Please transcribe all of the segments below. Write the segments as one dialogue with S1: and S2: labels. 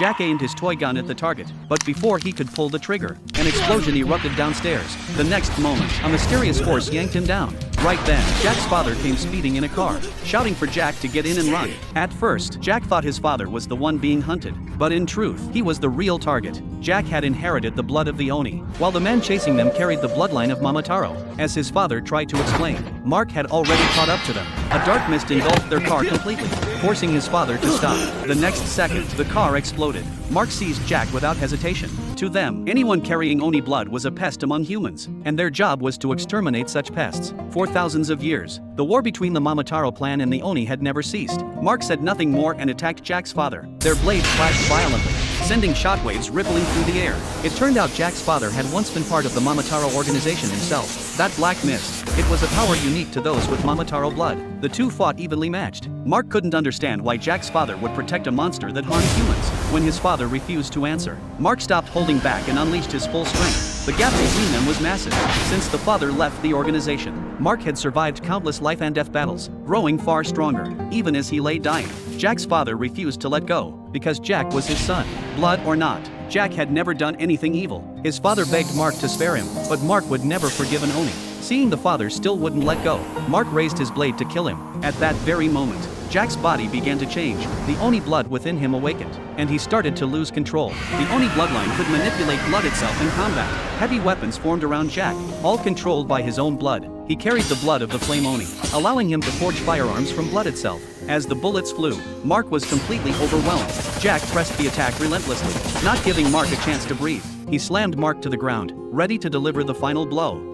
S1: Jack aimed his toy gun at the target, but before he could pull the trigger, an explosion erupted downstairs. The next moment, a mysterious force yanked him down. Right then, Jack's father came speeding in a car, shouting for Jack to get in and run. At first, Jack thought his father was the one being hunted, but in truth, he was the real target. Jack had inherited the blood of the Oni, while the men chasing them carried the bloodline of Momotaro. As his father tried to explain, Mark had already caught up to them. A dark mist engulfed their car completely, forcing his father to stop. The next second, the car exploded. Mark seized Jack without hesitation. To them, anyone carrying Oni blood was a pest among humans, and their job was to exterminate such pests. For thousands of years, the war between the Momotaro clan and the Oni had never ceased. Mark said nothing more and attacked Jack's father. Their blades clashed violently, sending shockwaves rippling through the air. It turned out Jack's father had once been part of the Momotaro organization himself. That black mist, it was a power unique to those with Momotaro blood. The two fought evenly matched. Mark couldn't understand why Jack's father would protect a monster that harmed humans. When his father refused to answer, Mark stopped holding back and unleashed his full strength. The gap between them was massive. Since the father left the organization, Mark had survived countless life and death battles, growing far stronger. Even as he lay dying, Jack's father refused to let go, because Jack was his son. Blood or not, Jack had never done anything evil. His father begged Mark to spare him, but Mark would never forgive an Oni. Seeing the father still wouldn't let go, Mark raised his blade to kill him. At that very moment, Jack's body began to change. The Oni blood within him awakened, and he started to lose control. The Oni bloodline could manipulate blood itself in combat. Heavy weapons formed around Jack, all controlled by his own blood. He carried the blood of the Flame Oni, allowing him to forge firearms from blood itself. As the bullets flew, Mark was completely overwhelmed. Jack pressed the attack relentlessly, not giving Mark a chance to breathe. He slammed Mark to the ground, ready to deliver the final blow.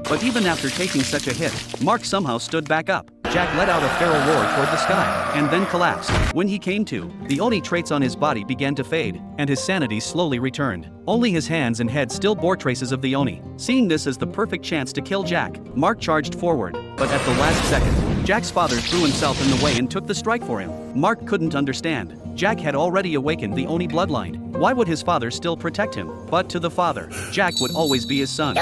S1: But even after taking such a hit, Mark somehow stood back up. Jack let out a feral roar toward the sky, and then collapsed. When he came to, the Oni traits on his body began to fade, and his sanity slowly returned. Only his hands and head still bore traces of the Oni. Seeing this as the perfect chance to kill Jack, Mark charged forward, but at the last second, Jack's father threw himself in the way and took the strike for him. Mark couldn't understand. Jack had already awakened the Oni bloodline. Why would his father still protect him? But to the father, Jack would always be his son.